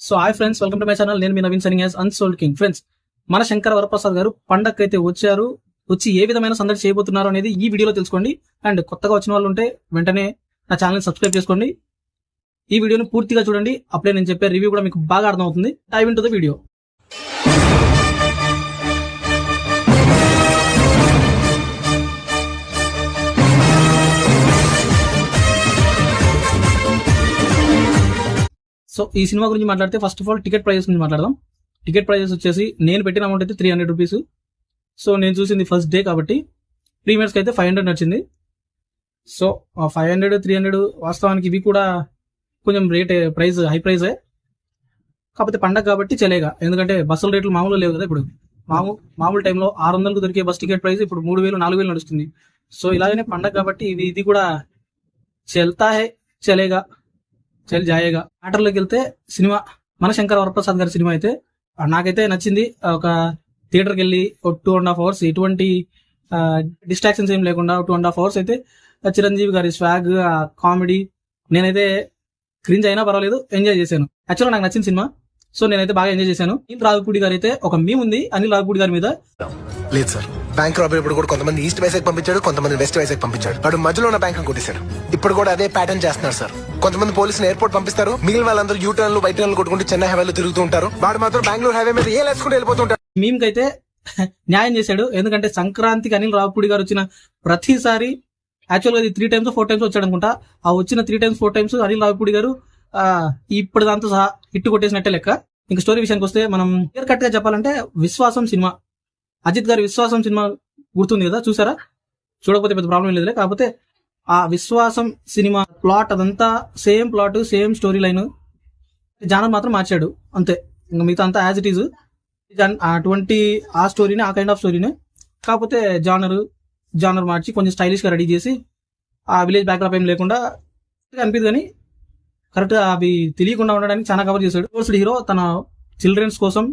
So hi friends, welcome to my channel. నేను మీ Naveen signing as unsold king. Friends, మన శంకర్ వరప్రసాద్ గారు పండగకైతే వచ్చారు. వచ్చి ఏ విధమైన సందడి చేయబోతున్నారు అనేది ఈ వీడియోలో తెలుసుకోండి. అండ్ కొత్తగా వచ్చిన వాళ్ళు ఉంటే వెంటనే నా ఛానల్ సబ్స్క్రైబ్ చేసుకోండి. ఈ వీడియోని పూర్తిగా చూడండి, అప్పుడే నేను చెప్పే రివ్యూ కూడా మీకు బాగా అర్థమవుతుంది. Dive into the video. So ఈ సినిమా గురించి మాట్లాడితే first of all ticket prices గురించి మాట్లాడదాం. టికెట్ ప్రైజెస్ వచ్చేసి నేను పెట్టిన అమౌంట్ అయితే 300 రూపీస్. సో నేను చూసింది ఫస్ట్ డే కాబట్టి ప్రీమియర్స్కి అయితే 500 నచ్చింది. సో 500 300 వాస్తవానికి ఇవి కూడా కొంచెం ప్రైస్ హై ప్రైజే. కాకపోతే పండగ కాబట్టి చెలేగా, ఎందుకంటే బస్సుల రేట్లు మామూలు లేవు కదా. ఇప్పుడు మామూలు టైంలో 600కు దొరికే బస్ టికెట్ ప్రైస్ ఇప్పుడు 3000 4000 నడుస్తుంది. సో ఇలాగనే పండగ కాబట్టి ఇది కూడా చెల్తా హే, చలేగా, చల్ జాయేగా. మ్యాటర్లోకి వెళ్తే సినిమా మన శంకర్ వరప్రసాద్ గారి సినిమా అయితే నాకైతే నచ్చింది. ఒక థియేటర్కి వెళ్ళి 2.5 hours ఎటువంటి డిస్ట్రాక్షన్స్ ఏం లేకుండా 2.5 hours అయితే చిరంజీవి గారి స్వాగ్, కామెడీ, నేనైతే క్రింజ్ అయినా పర్వాలేదు ఎంజాయ్ చేశాను. యాక్చువల్గా నాకు నచ్చిన సినిమా. సో నేనైతే బాగా ఎంజాయ్ చేశాను. అనిల్ రావిపూడి గారు అయితే ఒక మీమ్ ఉంది అనిల్ రావిపూడి గారి మీద. లేదు సార్, బ్యాంక్ రాబరీ ఇప్పుడు కూడా కొంతమంది ఈస్ట్ వైజాగ్ పంపించాడు, కొంతమంది వెస్ట్ వైజాగ్ పంపించాడు. వాడు మధ్యలో ఉన్న బ్యాంక్ కొట్టేశాడు. ఇప్పుడు కూడా అదే ప్యాటర్న్ చేస్తున్నారు సార్. కొంతమంది పోలీసులు ఎయిర్పోర్ట్ పంపిస్తారు, మిగిలిన వాళ్ళందరూ యూ టర్న్లు వైట్ టర్న్లు కొట్టుకుంటూ చెన్నై హైవేలో తిరుగుతూ ఉంటారు. వాడు మాత్రం బెంగళూరు హైవే మీద ఏ లేచుకుంటూ వెళ్ళిపోతుంటారు. మీమ్ కి అయితే న్యాయం చేశాడు. ఎందుకంటే సంక్రాంతికి అనిల్ రావిపూడి గారు వచ్చిన ప్రతిసారి యాక్చువల్గా అది 3 times 4 times వచ్చాడు అనుకుంటా. ఆ వచ్చిన 3 times 4 times అనిల్ రావిపూడి గారు ఇప్పుడు దాంతో సహా హిట్ కొట్టేసినట్టే లెక్క. ఇంకా స్టోరీ విషయానికి వస్తే మనం క్లియర్ కట్ గా చెప్పాలంటే విశ్వాసం సినిమా, అజిత్ గారి విశ్వాసం సినిమా గుర్తుంది కదా, చూసారా? చూడకపోతే పెద్ద ప్రాబ్లం లేదులే. కాకపోతే ఆ విశ్వాసం సినిమా ప్లాట్ అదంతా same plot, same story line. Genre మాత్రం మార్చాడు అంతే. ఇంకా మిగతా అంతా యాజ్ ఇట్ ఈజ్. అటువంటి ఆ స్టోరీని, ఆ కైండ్ ఆఫ్ స్టోరీని, కాకపోతే జానర్ మార్చి కొంచెం స్టైలిష్ గా రెడీ చేసి ఆ విలేజ్ బ్యాక్డ్రాప్ ఏం లేకుండా అనిపిదు. కానీ కరెక్ట్ అవి తెలియకుండా ఉండడానికి చాలా కవర్ చేశాడు. ఫోర్స్డ్ హీరో తన చిల్డ్రన్స్ కోసం,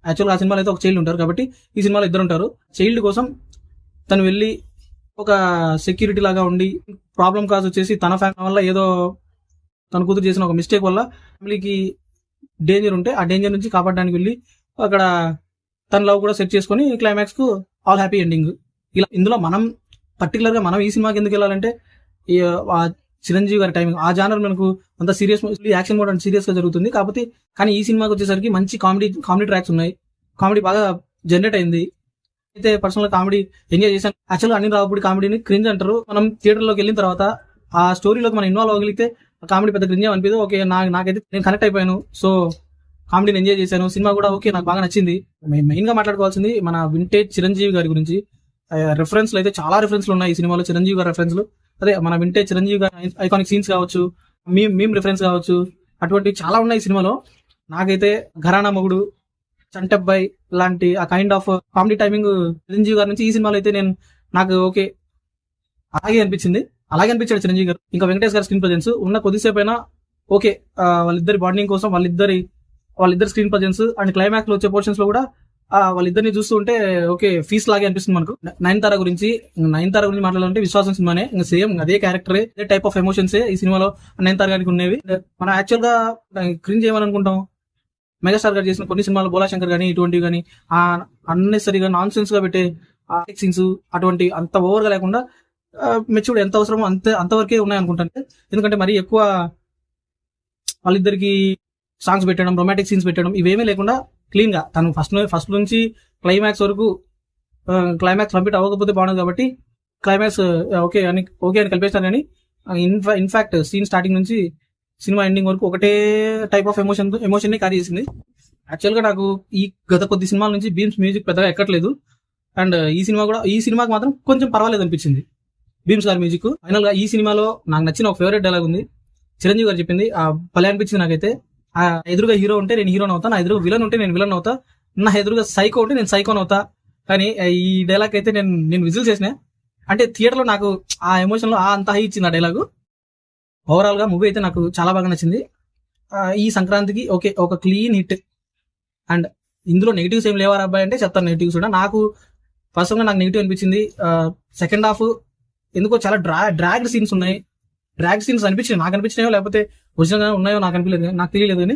యాక్చువల్గా ఆ సినిమాలో అయితే ఒక చైల్డ్ ఉంటారు కాబట్టి ఈ సినిమాలో 2 ఉంటారు. చైల్డ్ కోసం తను వెళ్ళి ఒక సెక్యూరిటీ లాగా ఉండి ప్రాబ్లం కాజ్ వచ్చేసి తన ఫ్యామిలీ వల్ల ఏదో తన కూతురు చేసిన ఒక మిస్టేక్ వల్ల ఫ్యామిలీకి డేంజర్ ఉంటే ఆ డేంజర్ నుంచి కాపాడడానికి వెళ్ళి అక్కడ తన లవ్ కూడా సెట్ చేసుకుని క్లైమాక్స్ కు ఆల్ హ్యాపీ ఎండింగ్. ఇలా ఇందులో మనం పర్టికులర్ గా మనం ఈ సినిమాకి ఎందుకు వెళ్ళాలంటే చిరంజీవి గారి టైమింగ్, ఆ జానర్ మనకు అంత సీరియస్ యాక్షన్ కూడా సీరియస్ గా జరుగుతుంది. కాకపోతే కానీ ఈ సినిమాకి వచ్చేసరికి మంచి కామెడీ ట్రాక్స్ ఉన్నాయి. కామెడీ బాగా జనరేట్ అయింది. అయితే పర్సనల్ కామెడీ ఎంజాయ్ చేశాను. యాక్చువల్గా అనిల్ రావిపూడి కామెడీని క్రింజ్ అంటారు. మనం థియేటర్లోకి వెళ్ళిన తర్వాత ఆ స్టోరీలోకి మనం ఇన్వాల్వ్ అవ్వగలిగితే కామెడీ పెద్ద క్రింజ్ అనిపిదు. ఓకే, నాకైతే నేను కనెక్ట్ అయిపోయాను. సో కామెడీని ఎంజాయ్ చేశాను. సినిమా కూడా ఓకే, నాకు బాగా నచ్చింది. మెయిన్ గా మాట్లాడుకోవాల్సింది మన వింటేజ్ చిరంజీవి గారి గురించి. రెఫరెన్స్లు అయితే చాలా రెఫరెన్స్లు ఉన్నాయి ఈ సినిమాలో. చిరంజీవి గారి రెఫరెన్స్లు, అదే మన వింటేజ్ చిరంజీవి గారి ఐకానిక్ సీన్స్ కావచ్చు, మీమ్ రిఫరెన్స్ కావచ్చు, అటువంటి చాలా ఉన్నాయి ఈ సినిమాలో. నాకైతే ఘరానా మొగుడు, చంటబ్బాయి లాంటి ఆ kind of comedy timing Chiranjeevi గారి నుంచి ఈ సినిమాలో అయితే నాకు ఓకే అలాగే అనిపించాడు చిరంజీవి గారు. ఇంకా వెంకటేష్ గారి స్క్రీన్ ప్రజెన్స్ ఉన్న కొద్దిసేపు అయినా ఓకే, వాళ్ళిద్దరి బాండింగ్ కోసం వాళ్ళిద్దరి స్క్రీన్ ప్రజెన్స్ అండ్ క్లైమాక్స్ లో వచ్చే పోర్షన్స్ లో కూడా వాళ్ళిద్దరిని చూస్తూ ఉంటే ఓకే ఫీస్ లాగే అనిపిస్తుంది మనకు. నయనతార గురించి మాట్లాడాలంటే విశ్వాసం సినిమానే, ఇంకా సేమ్ అదే క్యారెక్టరే, అదే టైప్ ఆఫ్ ఎమోషన్స్ ఈ సినిమాలో నయనతార గారికి ఉన్నవి. మనం యాక్చువల్ గా క్రింజ్ చేయమనుకుంటాం. మెగాస్టార్ గారు చేసిన కొన్ని సినిమాలు, బోలా శంకర్ గానీ ఇటువంటివి కానీ అన్నెసరీగా నాన్ సెన్స్ గా పెట్టే సీన్స్ అటువంటి అంత ఓవర్ గా లేకుండా మెచ్యూర్డ్ ఎంత అవసరమో అంతవరకే ఉన్నాయి అనుకుంటాను. ఎందుకంటే మరీ ఎక్కువ వాళ్ళిద్దరికి సాంగ్స్ పెట్టడం, రొమాంటిక్ సీన్స్ పెట్టడం ఇవేమీ లేకుండా క్లీన్ గా తను ఫస్ట్ నుంచి క్లైమాక్స్ వరకు, క్లైమాక్స్ కంప్లీట్ అవ్వకపోతే బాగుండదు కాబట్టి క్లైమాక్స్ ఓకే అని కలిపేస్తాను. కానీ ఇన్ఫాక్ట్ సీన్ స్టార్టింగ్ నుంచి సినిమా ఎండింగ్ వరకు ఒకటే టైప్ ఆఫ్ ఎమోషన్ ని క్యారీ చేసింది. యాక్చువల్ గా నాకు ఈ గత కొద్ది సినిమాల నుంచి బీమ్స్ మ్యూజిక్ పెద్దగా ఎక్కట్లేదు. అండ్ ఈ సినిమాకి మాత్రం కొంచెం పర్వాలేదు అనిపించింది బీమ్స్ గారి మ్యూజిక్. ఫైనల్ గా ఈ సినిమాలో నాకు నచ్చిన ఒక ఫేవరెట్ డైలాగ్ ఉంది, చిరంజీవి గారు చెప్పింది. భలే అనిపించింది నాకైతే. ఎదురుగా హీరో ఉంటే నేను హీరోని అవుతా, నా ఎదురుగా విలన్ ఉంటే నేను విలన్ అవుతా, నా ఎదురుగా సైకో ఉంటే నేను సైకోన్ అవుతా. కానీ ఈ డైలాగ్ అయితే నేను విజిల్ చేసిన. అంటే థియేటర్ లో నాకు ఆ ఎమోషన్ లో అంత హై ఇచ్చింది ఆ డైలాగు. ఓవరాల్ గా మూవీ అయితే నాకు చాలా బాగా నచ్చింది. ఈ సంక్రాంతికి ఓకే ఒక క్లీన్ హిట్. అండ్ ఇందులో నెగిటివ్స్ ఏం లేవారు అబ్బాయి అంటే చెప్తాను. నెగిటివ్స్ కూడా నాకు పర్సనల్ గా నాకు నెగిటివ్ అనిపించింది. సెకండ్ హాఫ్ ఎందుకో చాలా డ్రాగ్డ్ సీన్స్ ఉన్నాయి. డ్రాగ్ సీన్స్ అనిపించినాయి, నాకు అనిపించినాయో లేకపోతే ఒరిజినల్ గా ఉన్నాయో నాకు తెలియలేదు. కానీ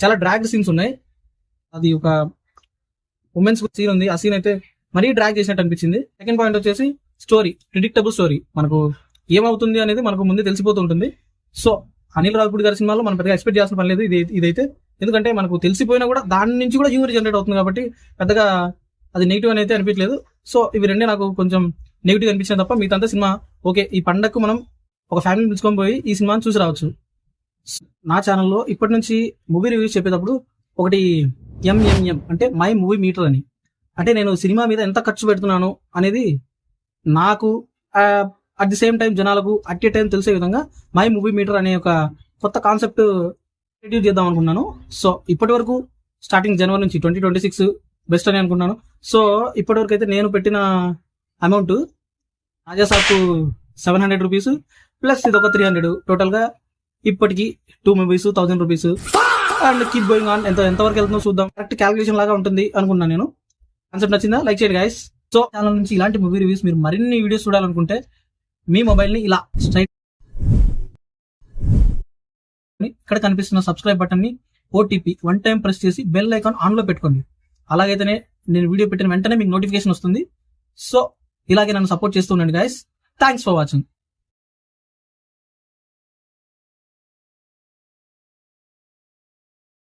చాలా డ్రాగ్ సీన్స్ ఉన్నాయి. అది ఒక ఉమెన్స్ సీన్ ఉంది, ఆ సీన్ అయితే మరీ డ్రాగ్ చేసినట్టు అనిపించింది. సెకండ్ పాయింట్ వచ్చేసి స్టోరీ, ప్రిడిక్టబుల్ స్టోరీ. మనకు ఏమవుతుంది అనేది మనకు ముందే తెలిసిపోతూ ఉంటుంది. సో అనిల్ రావిపూడి గారి సినిమాలో మనం పెద్దగా ఎక్స్పెక్ట్ చేయాల్సిన పని లేదు ఇదైతే, ఎందుకంటే మనకు తెలిసిపోయినా కూడా దాని నుంచి కూడా హ్యూమర్ జనరేట్ అవుతుంది కాబట్టి పెద్దగా అది నెగిటివ్ అని అయితే అనిపించలేదు. సో ఇవి రెండే నాకు కొంచెం నెగిటివ్ అనిపించింది తప్ప మిగతా సినిమా ఓకే. ఈ పండగకు మనం ఒక ఫ్యామిలీ పిలుచుకొని పోయి ఈ సినిమాని చూసి రావచ్చు. నా ఛానల్లో ఇప్పటి నుంచి మూవీ రివ్యూస్ చెప్పేటప్పుడు ఒకటి MMM అంటే మై మూవీ మీటర్ అని, అంటే నేను సినిమా మీద ఎంత ఖర్చు పెడుతున్నాను అనేది నాకు అట్ ది సేమ్ టైం జనాలకు అట్ ఏ టైం తెలిసే విధంగా మై మూవీ మీటర్ అనే ఒక కొత్త కాన్సెప్ట్ ఇంట్రడ్యూస్ చేద్దాం అనుకున్నాను. సో ఇప్పటి వరకు స్టార్టింగ్ జనవరి నుంచి 2026 బెస్ట్ అని అనుకున్నాను. సో ఇప్పటి వరకు అయితే నేను పెట్టిన అమౌంట్ రాజాసాబ్ 700 రూపీస్ ప్లస్ ఇది ఒక 300, టోటల్ గా ఇప్పటికి 2 movies 1000 rupees and keep going on. ఎంతవరకు వెళ్తుందో చూద్దాం. కరెక్ట్ క్యాలిక్యులేషన్ లాగా ఉంటుంది అనుకున్నాను నేను. కాన్సెప్ట్ నచ్చిందా? లైక్ చేయండి గైస్. సో ఛానల్ నుంచి ఇలాంటి మూవీ రివ్యూస్ మీరు మరిన్ని వీడియోస్ చూడాలనుకుంటే మీ మొబైల్ ని ఇలా స్ట్రైట్ ఇక్కడ కనిపిస్తున్న సబ్స్క్రైబ్ బటన్ ని OTP 1 టైం ప్రెస్ చేసి బెల్ ఐకాన్ ఆన్ లో పెట్టుకోండి. అలాగైతేనే నేను వీడియో పెట్టిన వెంటనే మీకు నోటిఫికేషన్ వస్తుంది. సో ఇలాగే నన్ను సపోర్ట్ చేస్తూ ఉండండి గైస్. Thanks for watching.